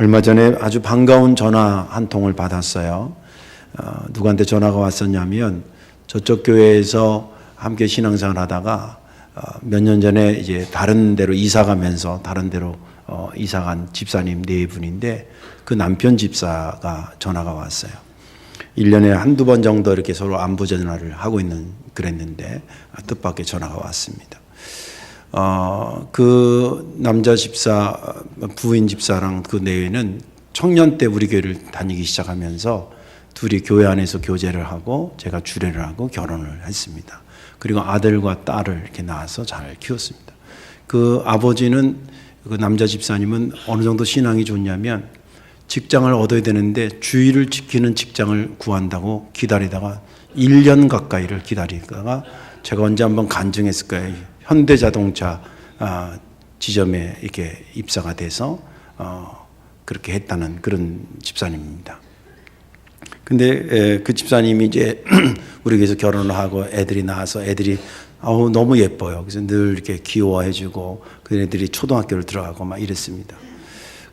얼마 전에 아주 반가운 전화 한 통을 받았어요. 누구한테 전화가 왔었냐면 저쪽 교회에서 함께 신앙생활 하다가 몇 년 전에 이제 다른 데로 이사 가면서 다른 데로 이사 간 집사님 네 분인데 그 남편 집사가 전화가 왔어요. 1년에 한두 번 정도 이렇게 서로 안부 전화를 하고 있는 그랬는데 뜻밖의 전화가 왔습니다. 그 남자 집사, 부인 집사랑 그 내외는 청년 때 우리 교회를 다니기 시작하면서 둘이 교회 안에서 교제를 하고 제가 주례를 하고 결혼을 했습니다. 그리고 아들과 딸을 이렇게 낳아서 잘 키웠습니다. 그 아버지는, 그 남자 집사님은 어느 정도 신앙이 좋냐면 직장을 얻어야 되는데 주의를 지키는 직장을 구한다고 기다리다가 1년 가까이를 기다리다가 제가 언제 한번 간증했을 거예요. 현대자동차 지점에 이렇게 입사가 돼서 그렇게 했다는 그런 집사님입니다. 근데 그 집사님이 이제 우리 교회에서 결혼을 하고 애들이 나와서 애들이 너무 예뻐요. 그래서 늘 이렇게 귀여워해주고 그 애들이 초등학교를 들어가고 막 이랬습니다.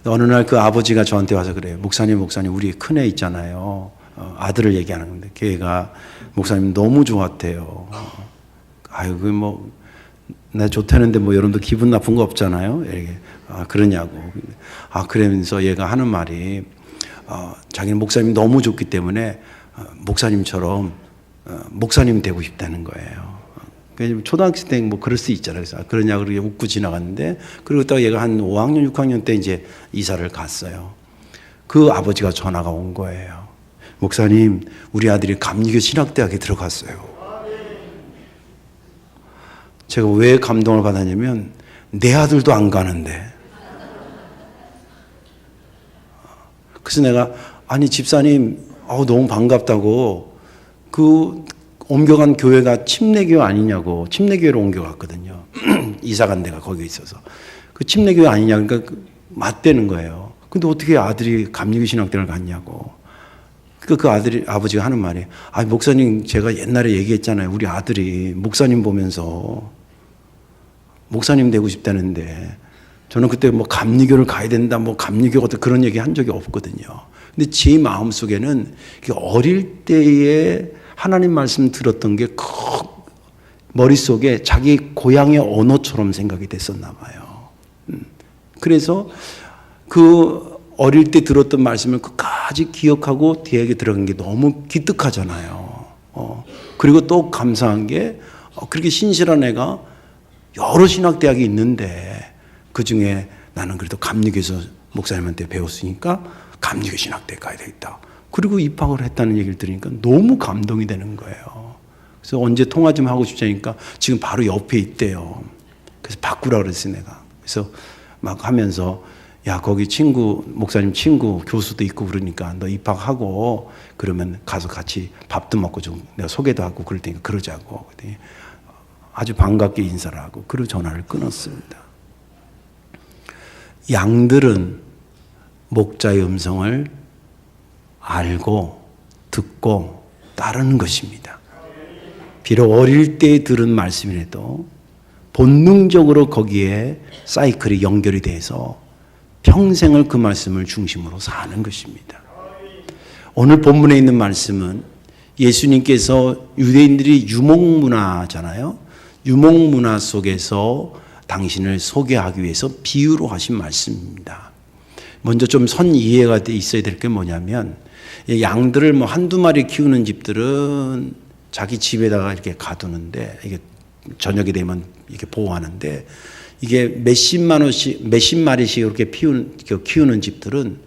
어느 날 그 아버지가 저한테 와서 그래요. 목사님, 우리 큰애 있잖아요. 아들을 얘기하는 건데 걔가 목사님 너무 좋았대요. 아이고 뭐 나 좋다는데 뭐 여러분도 기분 나쁜 거 없잖아요. 이렇게 그러냐고. 그러면서 얘가 하는 말이 자기는 목사님이 너무 좋기 때문에 목사님처럼 목사님 되고 싶다는 거예요. 초등학생 때 뭐 그럴 수 있잖아요. 그래서 그러냐고 그렇게 웃고 지나갔는데 그리고 또 얘가 한 5학년, 6학년 때 이제 이사를 갔어요. 그 아버지가 전화가 온 거예요. 목사님, 우리 아들이 감리교 신학대학에 들어갔어요. 제가 왜 감동을 받았냐면 내 아들도 안 가는데. 그래서 내가 아니 집사님 너무 반갑다고 그 옮겨간 교회가 침례교회 아니냐고 침례교회로 옮겨갔거든요. 이사 간 데가 거기에 있어서 그 침례교회 아니냐 그러니까 맞대는 거예요. 근데 어떻게 아들이 감리교 신학대를 갔냐고. 그 아버지가 하는 말이 목사님 제가 옛날에 얘기했잖아요. 우리 아들이 목사님 보면서 목사님 되고 싶다는데 저는 그때 뭐 감리교를 가야 된다 뭐 감리교 같은 그런 얘기 한 적이 없거든요. 근데 제 마음속에는 어릴 때에 하나님 말씀 들었던 게 머릿속에 자기 고향의 언어처럼 생각이 됐었나 봐요. 그래서 그 어릴 때 들었던 말씀을 끝까지 기억하고 대학에 들어간 게 너무 기특하잖아요. 그리고 또 감사한 게 그렇게 신실한 애가 여러 신학대학이 있는데 그중에 나는 그래도 감리교에서 목사님한테 배웠으니까 감리교 신학대에 가야 되겠다. 그리고 입학을 했다는 얘기를 들으니까 너무 감동이 되는 거예요. 그래서 언제 통화 좀 하고 싶자니까 지금 바로 옆에 있대요. 그래서 바꾸라 그랬어요, 내가. 그래서 막 하면서 야, 거기 목사님 친구 교수도 있고 그러니까 너 입학하고 그러면 가서 같이 밥도 먹고 좀 내가 소개도 하고 그럴 테니까 그러자고. 그랬더니 아주 반갑게 인사를 하고 그리고 전화를 끊었습니다. 양들은 목자의 음성을 알고 듣고 따르는 것입니다. 비록 어릴 때 들은 말씀이라도 본능적으로 거기에 사이클이 연결이 돼서 평생을 그 말씀을 중심으로 사는 것입니다. 오늘 본문에 있는 말씀은 예수님께서 유대인들이 유목문화잖아요. 유목문화 속에서 당신을 소개하기 위해서 비유로 하신 말씀입니다. 먼저 좀 선 이해가 돼 있어야 될 게 뭐냐면 양들을 뭐 한두 마리 키우는 집들은 자기 집에다가 이렇게 가두는데 이게 저녁이 되면 이렇게 보호하는데 이게 몇십 마리씩 이렇게 키우는 집들은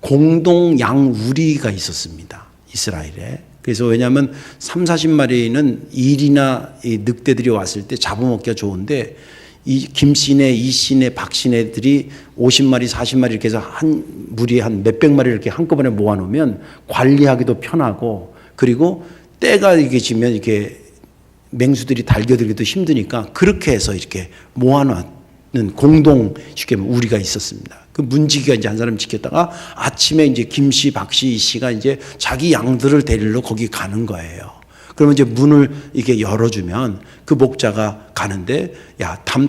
공동 양 우리가 있었습니다. 이스라엘에. 그래서 왜냐하면 30-40마리는 일이나 이 늑대들이 왔을 때 잡아먹기가 좋은데 이 김씨네, 이씨네, 박씨네들이 50마리, 40마리 이렇게 해서 한 무리에 한 몇백 마리 이렇게 한꺼번에 모아놓으면 관리하기도 편하고 그리고 때가 이렇게 지면 이렇게 맹수들이 달겨들기도 힘드니까 그렇게 해서 이렇게 모아놓는 공동 쉽게 우리가 있었습니다. 그 문지기가 이제 한 사람 지켰다가 아침에 이제 김씨, 박씨, 이씨가 이제 자기 양들을 데리러 거기 가는 거예요. 그러면 이제 문을 이렇게 열어주면 그 목자가 가는데 야, 담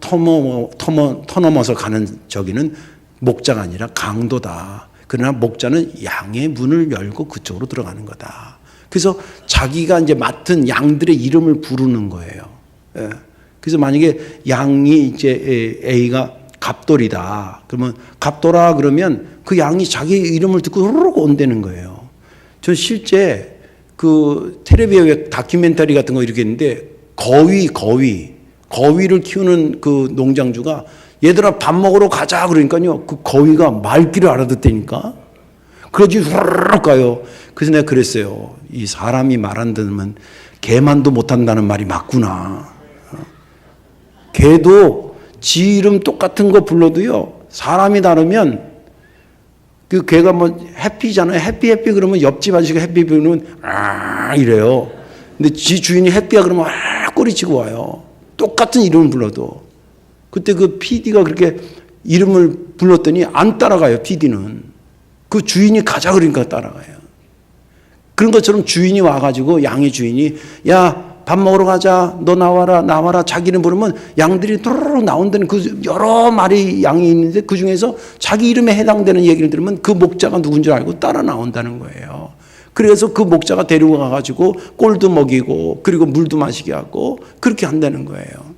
터넘어서 가는 저기는 목자가 아니라 강도다. 그러나 목자는 양의 문을 열고 그쪽으로 들어가는 거다. 그래서 자기가 이제 맡은 양들의 이름을 부르는 거예요. 예. 그래서 만약에 양이 이제 A가 갑돌이다. 그러면 갑돌아 그러면 그 양이 자기 이름을 듣고 후루룩 온다는 거예요. 저 실제 그 텔레비전 다큐멘터리 같은 거 이렇게 했는데 거위를 키우는 그 농장주가 얘들아 밥 먹으러 가자 그러니까요. 그 거위가 말귀를 알아듣다니까. 그러지 후루룩 가요. 그래서 내가 그랬어요. 이 사람이 말 안 들으면 개만도 못한다는 말이 맞구나. 개도 지 이름 똑같은 거 불러도요. 사람이 다르면 그 개가 뭐 해피잖아요. 해피 그러면 옆집 아저씨가 해피 부르면 아 이래요. 근데 지 주인이 해피야 그러면 아 꼬리치고 와요. 똑같은 이름을 불러도. 그때 그 PD가 그렇게 이름을 불렀더니 안 따라가요. PD는. 그 주인이 가자 그러니까 따라가요. 그런 것처럼 주인이 와가지고 양의 주인이 야 밥 먹으러 가자. 너 나와라. 자기 이름 부르면 양들이 도로록 나온다는 그 여러 마리 양이 있는데 그 중에서 자기 이름에 해당되는 얘기를 들으면 그 목자가 누군지 알고 따라 나온다는 거예요. 그래서 그 목자가 데리고 가가지고 꼴도 먹이고 그리고 물도 마시게 하고 그렇게 한다는 거예요.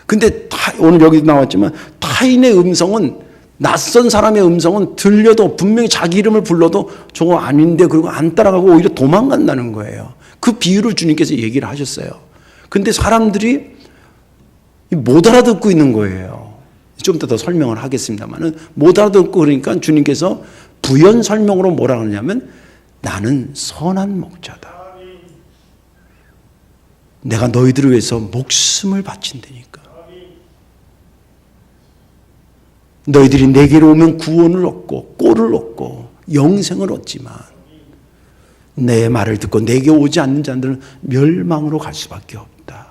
근데 오늘 여기도 나왔지만 타인의 음성은 낯선 사람의 음성은 들려도 분명히 자기 이름을 불러도 저거 아닌데 그리고 안 따라가고 오히려 도망간다는 거예요. 그 비유를 주님께서 얘기를 하셨어요. 근데 사람들이 못 알아듣고 있는 거예요. 좀 더 설명을 하겠습니다만은 못 알아듣고 그러니까 주님께서 부연 설명으로 뭐라 하냐면 나는 선한 목자다. 내가 너희들을 위해서 목숨을 바친다니까. 너희들이 내게로 오면 구원을 얻고 꼴을 얻고 영생을 얻지만 내 말을 듣고 내게 오지 않는 자들은 멸망으로 갈 수밖에 없다.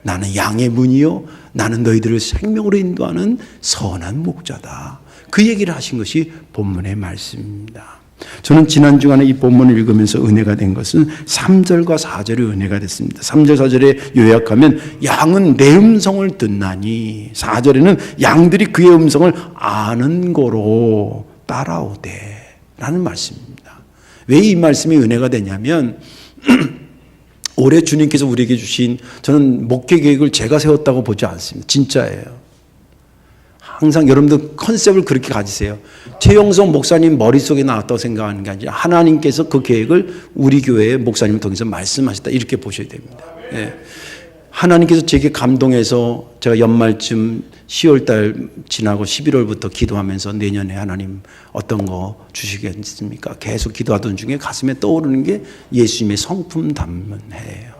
나는 양의 문이요 나는 너희들을 생명으로 인도하는 선한 목자다. 그 얘기를 하신 것이 본문의 말씀입니다. 저는 지난 주간에 이 본문을 읽으면서 은혜가 된 것은 3절과 4절의 은혜가 됐습니다. 3절 4절에 요약하면 양은 내 음성을 듣나니 4절에는 양들이 그의 음성을 아는 거로 따라오되 라는 말씀입니다. 왜 이 말씀이 은혜가 되냐면 올해 주님께서 우리에게 주신 저는 목회 계획을 제가 세웠다고 보지 않습니다. 진짜예요. 항상 여러분들 컨셉을 그렇게 가지세요. 최영석 목사님 머릿속에 나왔다고 생각하는 게 아니라 하나님께서 그 계획을 우리 교회의 목사님을 통해서 말씀하셨다 이렇게 보셔야 됩니다. 예. 하나님께서 제게 감동해서 제가 연말쯤 10월달 지나고 11월부터 기도하면서 내년에 하나님 어떤 거 주시겠습니까? 계속 기도하던 중에 가슴에 떠오르는 게 예수님의 성품 담는 해예요.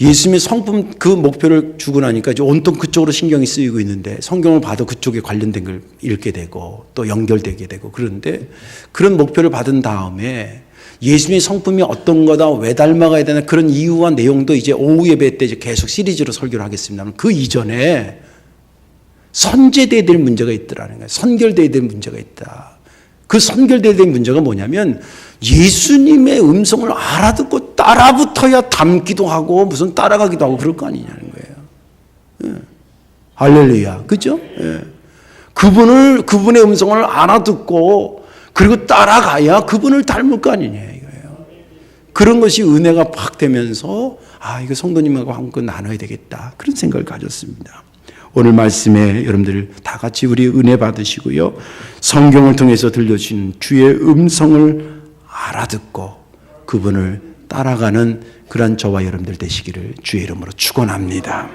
예수님의 성품 그 목표를 주고 나니까 이제 온통 그쪽으로 신경이 쓰이고 있는데 성경을 봐도 그쪽에 관련된 걸 읽게 되고 또 연결되게 되고 그런데 그런 목표를 받은 다음에 예수님의 성품이 어떤 거다, 왜 닮아가야 되나 그런 이유와 내용도 이제 오후 예배 때 이제 계속 시리즈로 설교를 하겠습니다만 그 이전에 선제돼야 될 문제가 있더라는 거예요. 선결돼야 될 문제가 있다. 그 선결돼야 될 문제가 뭐냐면 예수님의 음성을 알아듣고 따라붙어야 닮기도 하고 무슨 따라가기도 하고 그럴 거 아니냐는 거예요. 예. 할렐루야. 그죠? 예. 그분의 음성을 알아듣고 그리고 따라가야 그분을 닮을 거 아니냐 이거예요. 그런 것이 은혜가 팍 되면서 이거 성도님하고 함께 나눠야 되겠다. 그런 생각을 가졌습니다. 오늘 말씀에 여러분들 다 같이 우리 은혜 받으시고요. 성경을 통해서 들려주신 주의 음성을 알아듣고 그분을 따라가는 그런 저와 여러분들 되시기를 주의 이름으로 축원합니다.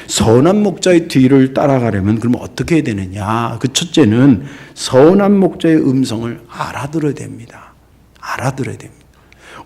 선한 목자의 뒤를 따라가려면 그럼 어떻게 해야 되느냐? 그 첫째는 선한 목자의 음성을 알아들어야 됩니다. 알아들어야 됩니다.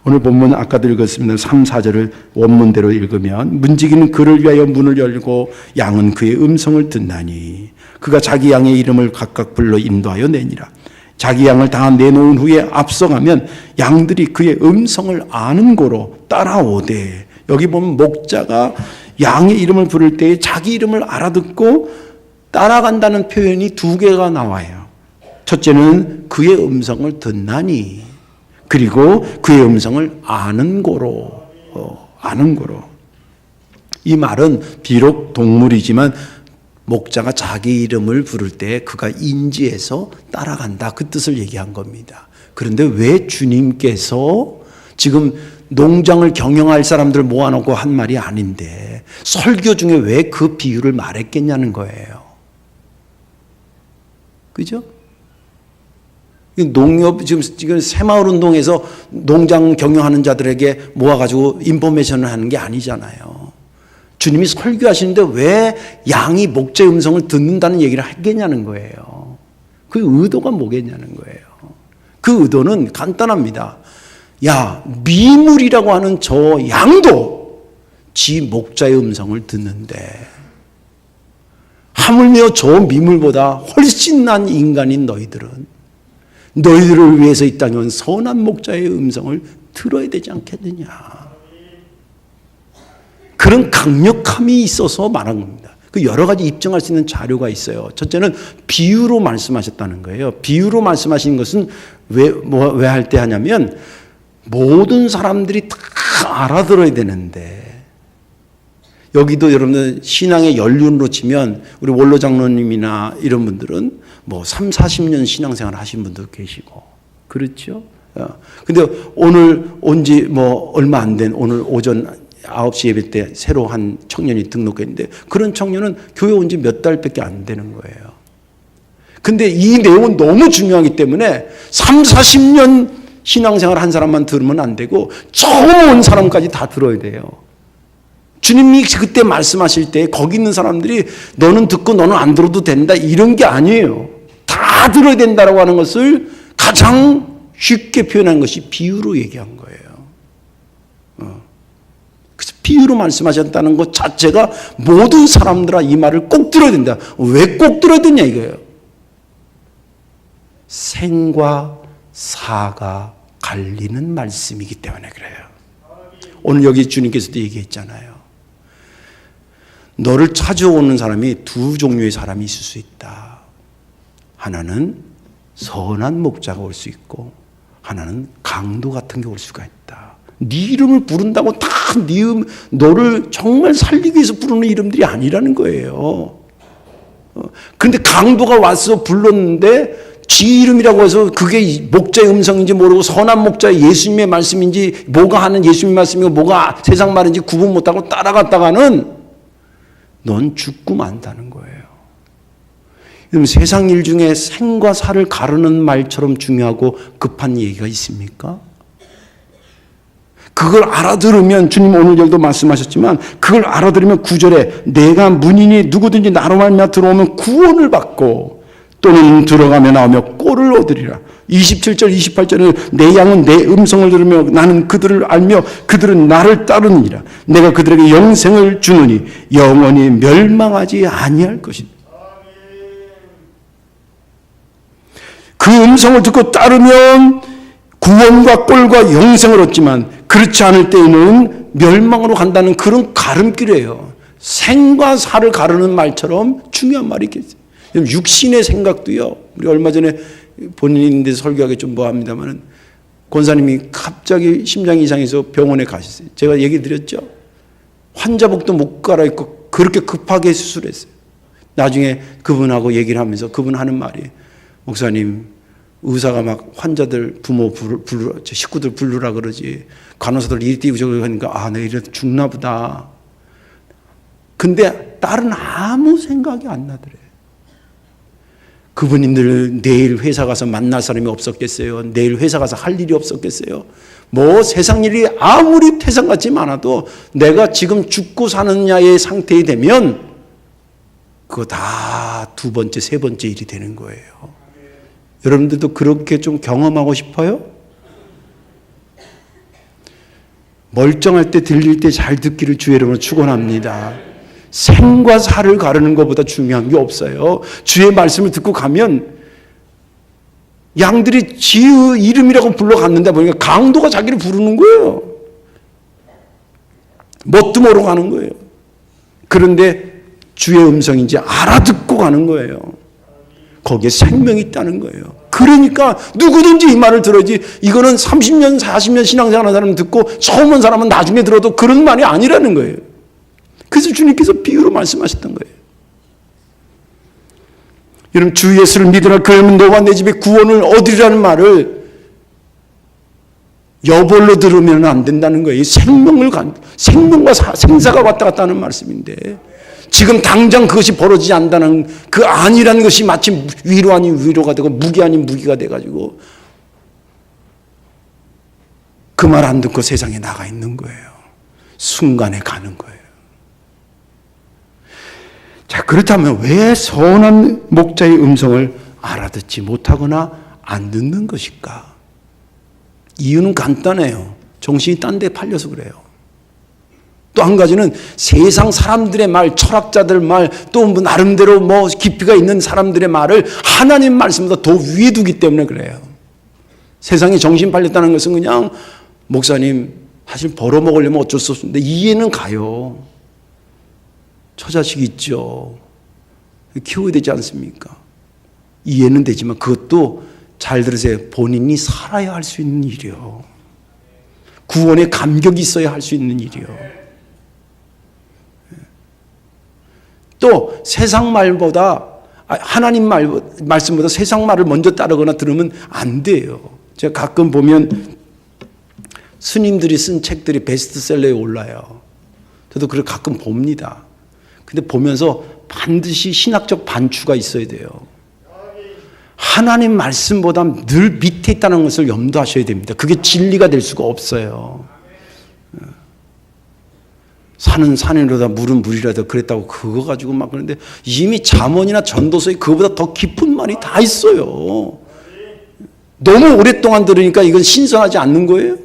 오늘 본문 아까도 읽었습니다. 3, 4절을 원문대로 읽으면 문지기는 그를 위하여 문을 열고 양은 그의 음성을 듣나니 그가 자기 양의 이름을 각각 불러 인도하여 내니라. 자기 양을 다 내놓은 후에 앞서가면 양들이 그의 음성을 아는 고로 따라오되 여기 보면 목자가 양의 이름을 부를 때에 자기 이름을 알아듣고 따라간다는 표현이 두 개가 나와요. 첫째는 그의 음성을 듣나니 그리고 그의 음성을 아는 고로 이 말은 비록 동물이지만 목자가 자기 이름을 부를 때 그가 인지해서 따라간다. 그 뜻을 얘기한 겁니다. 그런데 왜 주님께서 지금 농장을 경영할 사람들 모아놓고 한 말이 아닌데 설교 중에 왜 그 비유를 말했겠냐는 거예요. 그죠? 농협 지금 새마을 운동에서 농장 경영하는 자들에게 모아가지고 인포메이션을 하는 게 아니잖아요. 주님이 설교하시는데 왜 양이 목자의 음성을 듣는다는 얘기를 하겠냐는 거예요. 그 의도가 뭐겠냐는 거예요. 그 의도는 간단합니다. 야, 미물이라고 하는 저 양도 지 목자의 음성을 듣는데 하물며 저 미물보다 훨씬 난 인간인 너희들을 위해서 이 땅에 온 선한 목자의 음성을 들어야 되지 않겠느냐. 그런 강력함이 있어서 말한 겁니다. 그 여러 가지 입증할 수 있는 자료가 있어요. 첫째는 비유로 말씀하셨다는 거예요. 비유로 말씀하신 것은 왜 할 때 하냐면 모든 사람들이 다 알아들어야 되는데 여기도 여러분들 신앙의 연륜으로 치면 우리 원로 장로님이나 이런 분들은 뭐 3, 40년 신앙생활 하신 분도 계시고 그렇죠. 근데 오늘 온 지 뭐 얼마 안 된 오늘 오전 9시 예배 때 새로 한 청년이 등록했는데 그런 청년은 교회 온 지 몇 달밖에 안 되는 거예요. 근데 이 내용은 너무 중요하기 때문에 3, 40년 신앙생활 한 사람만 들으면 안 되고 처음 온 사람까지 다 들어야 돼요. 주님이 그때 말씀하실 때 거기 있는 사람들이 너는 듣고 너는 안 들어도 된다 이런 게 아니에요. 다 들어야 된다라고 하는 것을 가장 쉽게 표현한 것이 비유로 얘기한 거예요. 그래서 비유로 말씀하셨다는 것 자체가 모든 사람들아 이 말을 꼭 들어야 된다. 왜 꼭 들어야 되냐 이거예요. 생과 사가 갈리는 말씀이기 때문에 그래요. 오늘 여기 주님께서도 얘기했잖아요. 너를 찾아오는 사람이 두 종류의 사람이 있을 수 있다. 하나는 선한 목자가 올 수 있고 하나는 강도 같은 게 올 수가 있다. 네 이름을 부른다고 다 너를 정말 살리기 위해서 부르는 이름들이 아니라는 거예요. 그런데 강도가 와서 불렀는데 지 이름이라고 해서 그게 목자의 음성인지 모르고 선한 목자의 예수님의 말씀인지 뭐가 하는 예수님의 말씀이고 뭐가 세상 말인지 구분 못하고 따라갔다가는 넌 죽고 만다는 거예요. 세상 일 중에 생과 사를 가르는 말처럼 중요하고 급한 얘기가 있습니까? 그걸 알아들으면 주님 오늘도 말씀하셨지만 그걸 알아들으면 9절에 내가 문이니 누구든지 나로 말미암아 들어오면 구원을 받고 또는 들어가며 나오며 꼴을 얻으리라. 27절 28절에는 내 양은 내 음성을 들으며 나는 그들을 알며 그들은 나를 따르느니라. 내가 그들에게 영생을 주느니 영원히 멸망하지 아니할 것이다. 그 음성을 듣고 따르면 구원과 꼴과 영생을 얻지만 그렇지 않을 때에는 멸망으로 간다는 그런 가름길이에요. 생과 사를 가르는 말처럼 중요한 말이겠어요. 육신의 생각도요. 우리 얼마 전에 본인인데 설교하기 좀 뭐합니다만은 권사님이 갑자기 심장이 이상해서 병원에 가셨어요. 제가 얘기 드렸죠. 환자복도 못 갈아입고 그렇게 급하게 수술했어요. 나중에 그분하고 얘기를 하면서 그분 하는 말이 목사님 의사가 막 환자들 부모 식구들 부르라 그러지 간호사들 이리 뛰고 저기 하니까 아 내가 이래도 죽나 보다. 근데 딸은 아무 생각이 안 나더래. 그분님들 내일 회사 가서 만날 사람이 없었겠어요? 내일 회사 가서 할 일이 없었겠어요? 뭐 세상 일이 아무리 태산 같지 많아도 내가 지금 죽고 사느냐의 상태에 되면 그거 다 두 번째, 세 번째 일이 되는 거예요. 여러분들도 그렇게 좀 경험하고 싶어요? 멀쩡할 때 들릴 때 잘 듣기를 주의 이름으로 축원합니다. 생과 사를 가르는 것보다 중요한 게 없어요. 주의 말씀을 듣고 가면 양들이 지의 이름이라고 불러갔는데 보니까 강도가 자기를 부르는 거예요. 뭣도 모르고 가는 거예요. 그런데 주의 음성인지 알아듣고 가는 거예요. 거기에 생명이 있다는 거예요. 그러니까 누구든지 이 말을 들어야지. 이거는 30년, 40년 신앙생활하는 사람 듣고 처음 온 사람은 나중에 들어도 그런 말이 아니라는 거예요. 그래서 주님께서 비유로 말씀하셨던 거예요. 여러분, 주 예수를 믿으라 그러면 너와 내 집에 구원을 얻으리라는 말을 여벌로 들으면 안 된다는 거예요. 생명과 생사가 왔다 갔다 하는 말씀인데, 지금 당장 그것이 벌어지지 않는다는 그 아니라는 것이 마치 위로 아닌 위로가 되고 무기 아닌 무기가 돼가지고 그 말 안 듣고 세상에 나가 있는 거예요. 순간에 가는 거예요. 자, 그렇다면 왜 선한 목자의 음성을 알아듣지 못하거나 안 듣는 것일까? 이유는 간단해요. 정신이 딴 데 팔려서 그래요. 또 한 가지는 세상 사람들의 말, 철학자들 말, 또 뭐 나름대로 뭐 깊이가 있는 사람들의 말을 하나님 말씀보다 더 위에 두기 때문에 그래요. 세상에 정신 팔렸다는 것은 그냥 목사님 사실 벌어먹으려면 어쩔 수 없는데 이해는 가요. 처자식 있죠. 키워야 되지 않습니까? 이해는 되지만 그것도 잘 들으세요. 본인이 살아야 할 수 있는 일이요. 구원의 감격이 있어야 할 수 있는 일이요. 또 세상 말보다 하나님 말씀보다 세상 말을 먼저 따르거나 들으면 안 돼요. 제가 가끔 보면 스님들이 쓴 책들이 베스트셀러에 올라요. 저도 그걸 가끔 봅니다. 근데 보면서 반드시 신학적 반추가 있어야 돼요. 하나님 말씀보다 늘 밑에 있다는 것을 염두하셔야 됩니다. 그게 진리가 될 수가 없어요. 산은 산이로다 물은 물이라다 그랬다고 그거 가지고 막 그러는데 이미 잠언이나 전도서에 그거보다 더 깊은 말이 다 있어요. 너무 오랫동안 들으니까 이건 신선하지 않는 거예요?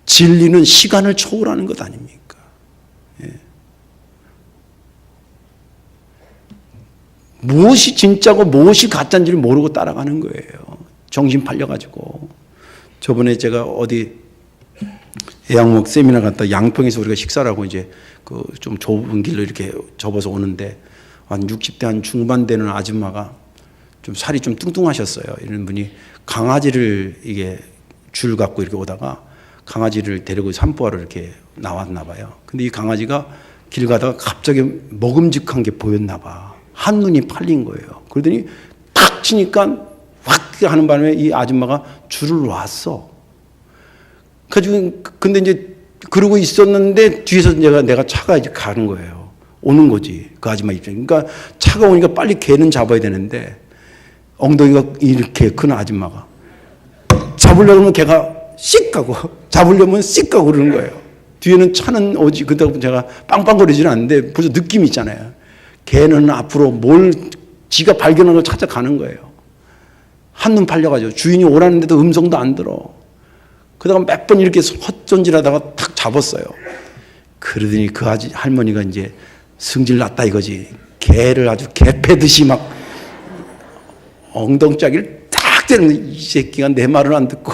진리는 시간을 초월하는 것 아닙니까? 예. 무엇이 진짜고 무엇이 가짜인지를 모르고 따라가는 거예요. 정신 팔려가지고. 저번에 제가 어디 애양목 세미나 갔다 양평에서 우리가 식사를 하고 이제 그 좀 좁은 길로 이렇게 접어서 오는데 한 60대 한 중반 되는 아줌마가 좀 살이 좀 뚱뚱하셨어요. 이런 분이 강아지를 이게 줄 갖고 이렇게 오다가 강아지를 데리고 산보하러 이렇게 나왔나 봐요. 근데 이 강아지가 길 가다가 갑자기 먹음직한 게 보였나 봐. 한눈이 팔린 거예요. 그러더니 탁 치니까 확 하는 바람에 이 아줌마가 줄을 놨어. 그래가지고 근데 이제 그러고 있었는데 뒤에서 내가 차가 이제 가는 거예요. 오는 거지. 그 아줌마 입장에. 그러니까 차가 오니까 빨리 개는 잡아야 되는데 엉덩이가 이렇게 큰 아줌마가 잡으려면 개가 씩 가고 잡으려면 씩 가고 그러는 거예요. 뒤에는 차는 오지. 그렇다고 제가 빵빵거리지는 않는데 벌써 느낌이 있잖아요. 개는 앞으로 뭘 지가 발견한 걸 찾아가는 거예요. 한눈 팔려가지고 주인이 오라는데도 음성도 안 들어. 그러다가 몇 번 이렇게 헛손질하다가 탁 잡았어요. 그러더니 그 할머니가 이제 승질 났다 이거지. 개를 아주 개 패듯이 막 엉덩짜기를 딱 때리는데 이 새끼가 내 말을 안 듣고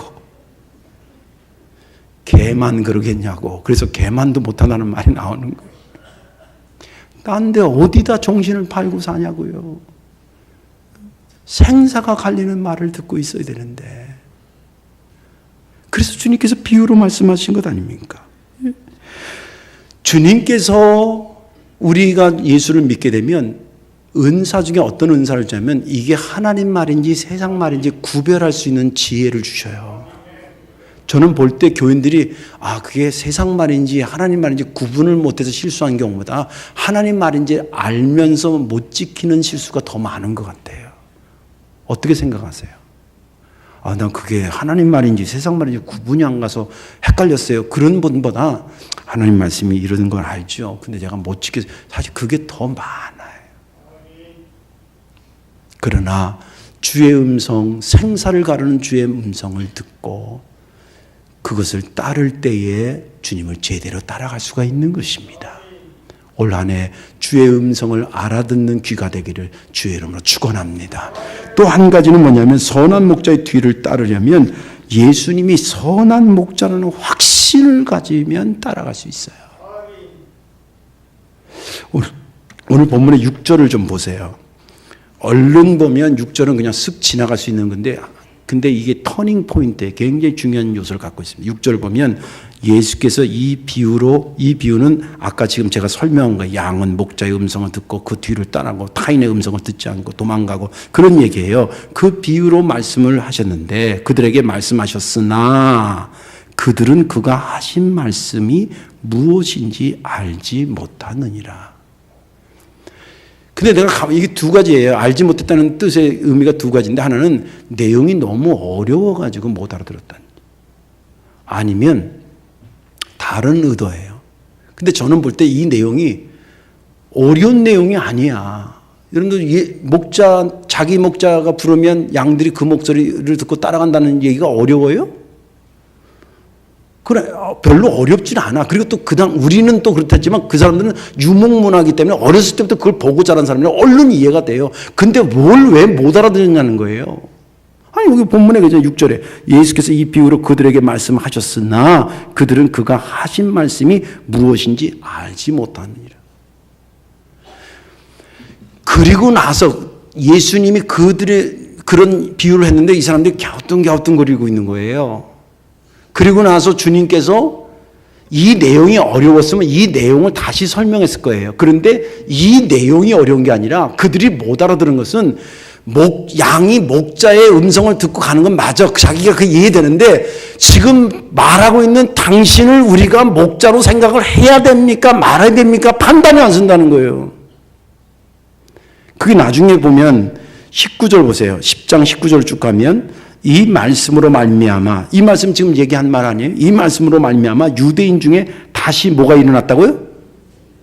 개만 그러겠냐고. 그래서 개만도 못하다는 말이 나오는 거예요. 딴데 어디다 정신을 팔고 사냐고요. 생사가 갈리는 말을 듣고 있어야 되는데. 그래서 주님께서 비유로 말씀하신 것 아닙니까? 주님께서 우리가 예수를 믿게 되면 은사 중에 어떤 은사를 주냐면 이게 하나님 말인지 세상 말인지 구별할 수 있는 지혜를 주셔요. 저는 볼 때 교인들이 그게 세상 말인지 하나님 말인지 구분을 못해서 실수한 경우보다 하나님 말인지 알면서 못 지키는 실수가 더 많은 것 같아요. 어떻게 생각하세요? 난 그게 하나님 말인지 세상 말인지 구분이 안 가서 헷갈렸어요. 그런 분보다 하나님 말씀이 이러는 걸 알죠. 근데 제가 못 지켜서 사실 그게 더 많아요. 그러나 주의 음성, 생사를 가르는 주의 음성을 듣고 그것을 따를 때에 주님을 제대로 따라갈 수가 있는 것입니다. 올 한 해 주의 음성을 알아듣는 귀가 되기를 주의 이름으로 축원합니다. 또 한 가지는 뭐냐면 선한 목자의 뒤를 따르려면 예수님이 선한 목자라는 확신을 가지면 따라갈 수 있어요. 오늘 본문의 6절을 좀 보세요. 얼른 보면 6절은 그냥 쓱 지나갈 수 있는 건데 근데 이게 터닝 포인트에 굉장히 중요한 요소를 갖고 있습니다. 6절 보면 예수께서 이 비유는 아까 지금 제가 설명한 거예요. 양은 목자의 음성을 듣고 그 뒤를 따라고 타인의 음성을 듣지 않고 도망가고 그런 얘기예요. 그 비유로 말씀을 하셨는데 그들에게 말씀하셨으나 그들은 그가 하신 말씀이 무엇인지 알지 못하느니라. 근데 내가 이게 두 가지예요. 알지 못했다는 뜻의 의미가 두 가지인데 하나는 내용이 너무 어려워가지고 못 알아들었다는, 아니면 다른 의도예요. 근데 저는 볼 때 이 내용이 어려운 내용이 아니야. 여러분들 자기 목자가 부르면 양들이 그 목소리를 듣고 따라간다는 얘기가 어려워요? 그래, 별로 어렵진 않아. 그리고 또 우리는 또 그렇다지만 그 사람들은 유목문화이기 때문에 어렸을 때부터 그걸 보고 자란 사람이라 얼른 이해가 돼요. 근데 뭘 왜 못 알아듣느냐는 거예요. 아니, 여기 본문에 그죠? 6절에 예수께서 이 비유로 그들에게 말씀하셨으나 그들은 그가 하신 말씀이 무엇인지 알지 못하느니라. 그리고 나서 예수님이 그들의 그런 비유를 했는데 이 사람들이 갸우뚱거리고 있는 거예요. 그리고 나서 주님께서 이 내용이 어려웠으면 이 내용을 다시 설명했을 거예요. 그런데 이 내용이 어려운 게 아니라 그들이 못 알아들은 것은 양이 목자의 음성을 듣고 가는 건 맞아. 자기가 그 이해되는데 지금 말하고 있는 당신을 우리가 목자로 생각을 해야 됩니까? 말아야 됩니까? 판단이 안 쓴다는 거예요. 그게 나중에 보면 19절 보세요. 10장 19절 쭉 가면 이 말씀으로 말미암아, 이 말씀 지금 얘기한 말 아니에요? 이 말씀으로 말미암아 유대인 중에 다시 뭐가 일어났다고요?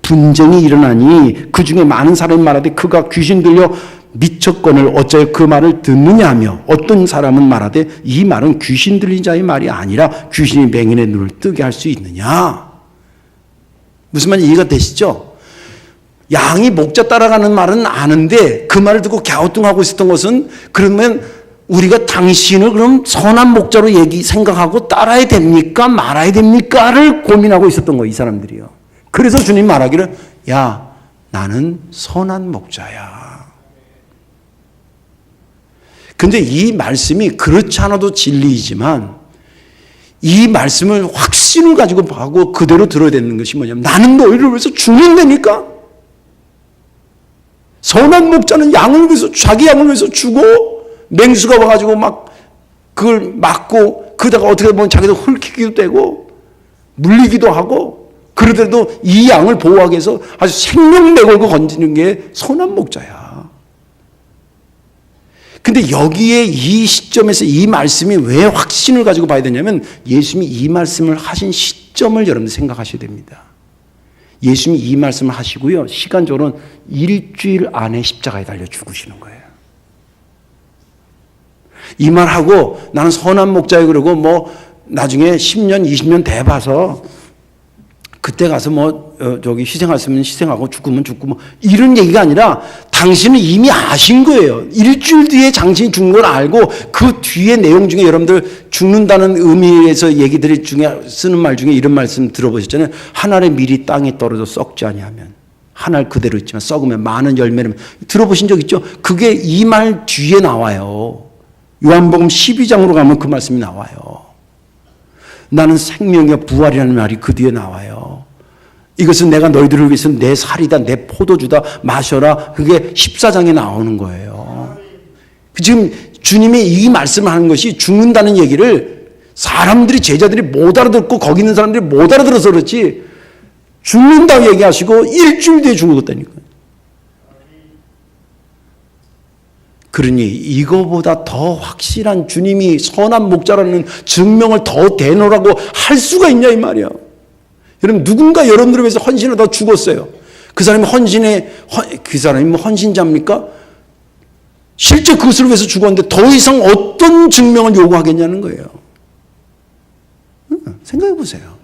분쟁이 일어나니 그 중에 많은 사람이 말하되 그가 귀신 들려 미쳤거늘 어찌하여 그 말을 듣느냐 하며 어떤 사람은 말하되 이 말은 귀신 들린 자의 말이 아니라 귀신이 맹인의 눈을 뜨게 할 수 있느냐. 무슨 말인지 이해가 되시죠? 양이 목자 따라가는 말은 아는데 그 말을 듣고 갸우뚱하고 있었던 것은 그러면 우리가 당신을 그럼 선한 목자로 생각하고 따라야 됩니까? 말아야 됩니까?를 고민하고 있었던 거예요, 이 사람들이요. 그래서 주님 말하기를, 야, 나는 선한 목자야. 근데 이 말씀이 그렇지 않아도 진리이지만 이 말씀을 확신을 가지고 하고 그대로 들어야 되는 것이 뭐냐면 나는 너희를 위해서 죽는다니까? 선한 목자는 양을 위해서, 자기 양을 위해서 죽어? 맹수가 와가지고 막 그걸 막고 그러다가 어떻게 보면 자기도 헐키기도 되고 물리기도 하고 그러더라도 이 양을 보호하기 위해서 아주 생명 내걸고 건지는 게 선한 목자야. 근데 여기에 이 시점에서 이 말씀이 왜 확신을 가지고 봐야 되냐면 예수님이 이 말씀을 하신 시점을 여러분들 생각하셔야 됩니다. 예수님이 이 말씀을 하시고요. 시간적으로는 일주일 안에 십자가에 달려 죽으시는 거예요. 이 말하고 나는 선한 목자에 그러고 뭐 나중에 10년, 20년 돼 봐서 그때 가서 저기 희생했으면 희생하고 죽으면 죽고 뭐 이런 얘기가 아니라 당신은 이미 아신 거예요. 일주일 뒤에 당신이 죽는 걸 알고 그 뒤에 내용 중에 여러분들 죽는다는 의미에서 얘기들이 중에 쓰는 말 중에 이런 말씀 들어보셨잖아요. 한 알의 밀이 땅에 떨어져 썩지 아니하면 한 알 그대로 있지만 썩으면 많은 열매를 들어보신 적 있죠? 그게 이 말 뒤에 나와요. 요한복음 12장으로 가면 그 말씀이 나와요. 나는 생명이요 부활이라는 말이 그 뒤에 나와요. 이것은 내가 너희들을 위해서 내 살이다, 내 포도주다, 마셔라. 그게 14장에 나오는 거예요. 지금 주님이 이 말씀을 하는 것이 죽는다는 얘기를 사람들이, 제자들이 못 알아듣고 거기 있는 사람들이 못 알아들어서 그렇지 죽는다고 얘기하시고 일주일 뒤에 죽었다니까요. 그러니 이거보다 더 확실한 주님이 선한 목자라는 증명을 더 대놓으라고 할 수가 있냐 이 말이야. 여러분 누군가 여러분들을 위해서 헌신하다 죽었어요. 그 사람이 그 사람이 뭐 헌신자입니까? 실제 그것을 위해서 죽었는데 더 이상 어떤 증명을 요구하겠냐는 거예요. 생각해 보세요.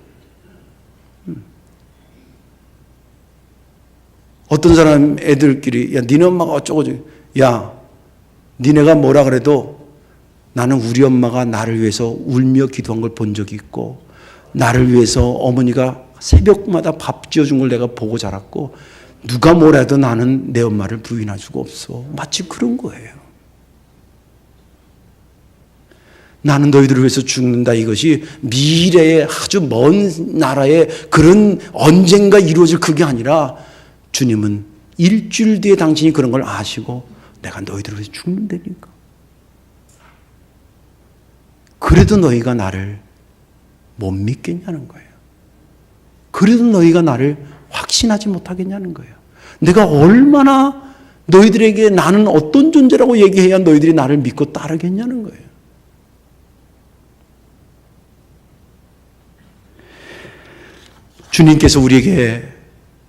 어떤 사람 애들끼리 야 니네 엄마가 어쩌고 야 니네가 뭐라 그래도 나는 우리 엄마가 나를 위해서 울며 기도한 걸 본 적이 있고 나를 위해서 어머니가 새벽마다 밥 지어준 걸 내가 보고 자랐고 누가 뭐래도 나는 내 엄마를 부인할 수가 없어. 마치 그런 거예요. 나는 너희들을 위해서 죽는다. 이것이 미래의 아주 먼 나라의 그런 언젠가 이루어질 그게 아니라 주님은 일주일 뒤에 당신이 그런 걸 아시고 내가 너희들을 위해서 죽는다니까. 그래도 너희가 나를 못 믿겠냐는 거예요. 그래도 너희가 나를 확신하지 못하겠냐는 거예요. 내가 얼마나 너희들에게 나는 어떤 존재라고 얘기해야 너희들이 나를 믿고 따르겠냐는 거예요. 주님께서 우리에게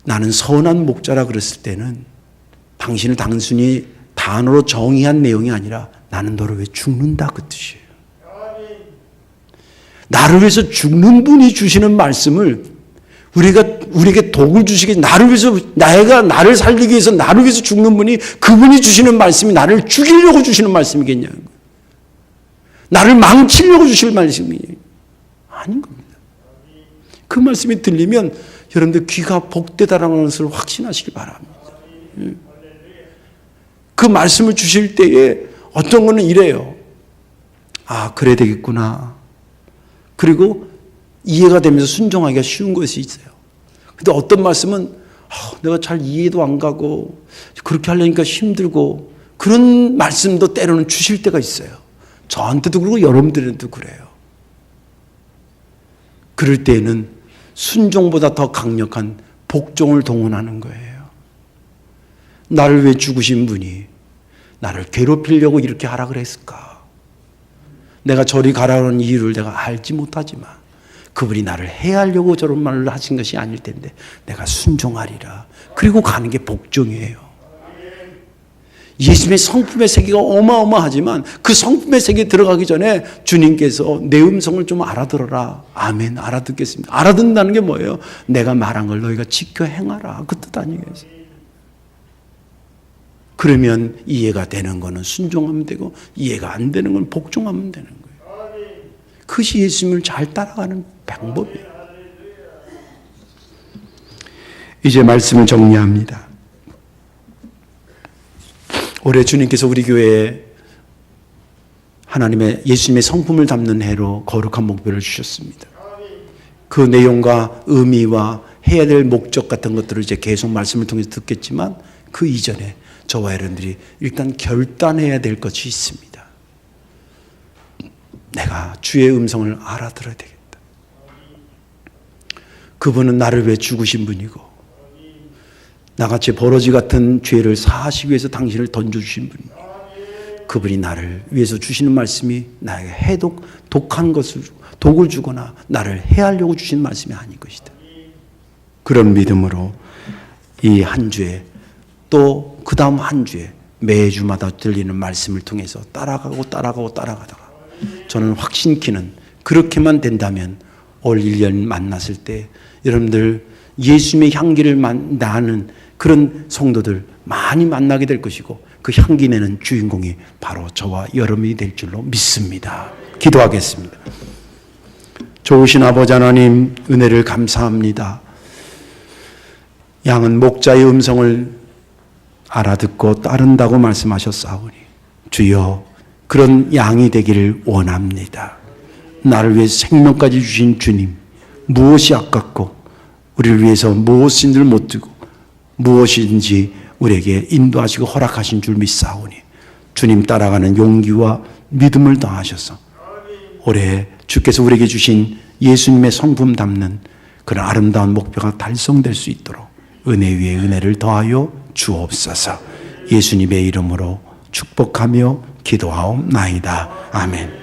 나는 선한 목자라 그랬을 때는 당신을 단순히 단어로 정의한 내용이 아니라 나는 너를 위해 죽는다 그 뜻이에요. 나를 위해서 죽는 분이 주시는 말씀을 우리에게 독을 주시기, 나를 위해서, 나를 살리기 위해서 나를 위해서 죽는 분이, 그분이 주시는 말씀이 나를 죽이려고 주시는 말씀이겠냐는 거예요. 나를 망치려고 주실 말씀이 아닌 겁니다. 그 말씀이 들리면 여러분들 귀가 복되다라는 것을 확신하시기 바랍니다. 그 말씀을 주실 때에 어떤 거는 이래요. 아, 그래야 되겠구나. 그리고 이해가 되면서 순종하기가 쉬운 것이 있어요. 근데 어떤 말씀은 내가 잘 이해도 안 가고 그렇게 하려니까 힘들고 그런 말씀도 때로는 주실 때가 있어요. 저한테도 그러고 여러분들한테도 그래요. 그럴 때에는 순종보다 더 강력한 복종을 동원하는 거예요. 나를 위해 죽으신 분이 나를 괴롭히려고 이렇게 하라 그랬을까? 내가 저리 가라는 이유를 내가 알지 못하지만 그분이 나를 해하려고 저런 말을 하신 것이 아닐 텐데 내가 순종하리라. 그리고 가는 게 복종이에요. 예수님의 성품의 세계가 어마어마하지만 그 성품의 세계에 들어가기 전에 주님께서 내 음성을 좀 알아들어라. 아멘, 알아듣겠습니다. 알아듣는다는 게 뭐예요? 내가 말한 걸 너희가 지켜 행하라. 그 뜻 아니겠어요? 그러면 이해가 되는 거는 순종하면 되고 이해가 안 되는 건 복종하면 되는 거예요. 그것이 예수님을 잘 따라가는 방법이에요. 이제 말씀을 정리합니다. 올해 주님께서 우리 교회에 하나님의 예수님의 성품을 담는 해로 거룩한 목표를 주셨습니다. 그 내용과 의미와 해야 될 목적 같은 것들을 이제 계속 말씀을 통해서 듣겠지만 그 이전에 저와 여러분들이 일단 결단해야 될 것이 있습니다. 내가 주의 음성을 알아들어야 되겠다. 그분은 나를 위해 죽으신 분이고 나같이 버러지 같은 죄를 사하시기 위해서 당신을 던져주신 분입니다. 그분이 나를 위해서 주시는 말씀이 나에게 독한 것을 독을 주거나 나를 해하려고 주신 말씀이 아닌 것이다. 그런 믿음으로 이 한 주에 또 그 다음 한 주에 매주마다 들리는 말씀을 통해서 따라가다가 저는 확신키는 그렇게만 된다면 올 1년 만났을 때 여러분들 예수님의 향기를 나는 그런 성도들 많이 만나게 될 것이고 그 향기 내는 주인공이 바로 저와 여러분이 될 줄로 믿습니다. 기도하겠습니다. 좋으신 아버지 하나님, 은혜를 감사합니다. 양은 목자의 음성을 알아듣고 따른다고 말씀하셨사오니 주여, 그런 양이 되기를 원합니다. 나를 위해 생명까지 주신 주님, 무엇이 아깝고 우리를 위해서 무엇인지를 못 두고 무엇인지 우리에게 인도하시고 허락하신 줄 믿사오니 주님 따라가는 용기와 믿음을 더하셔서 올해 주께서 우리에게 주신 예수님의 성품 담는 그런 아름다운 목표가 달성될 수 있도록 은혜 위에 은혜를 더하여 주옵소서. 예수님의 이름으로 축복하며 기도하옵나이다. 아멘.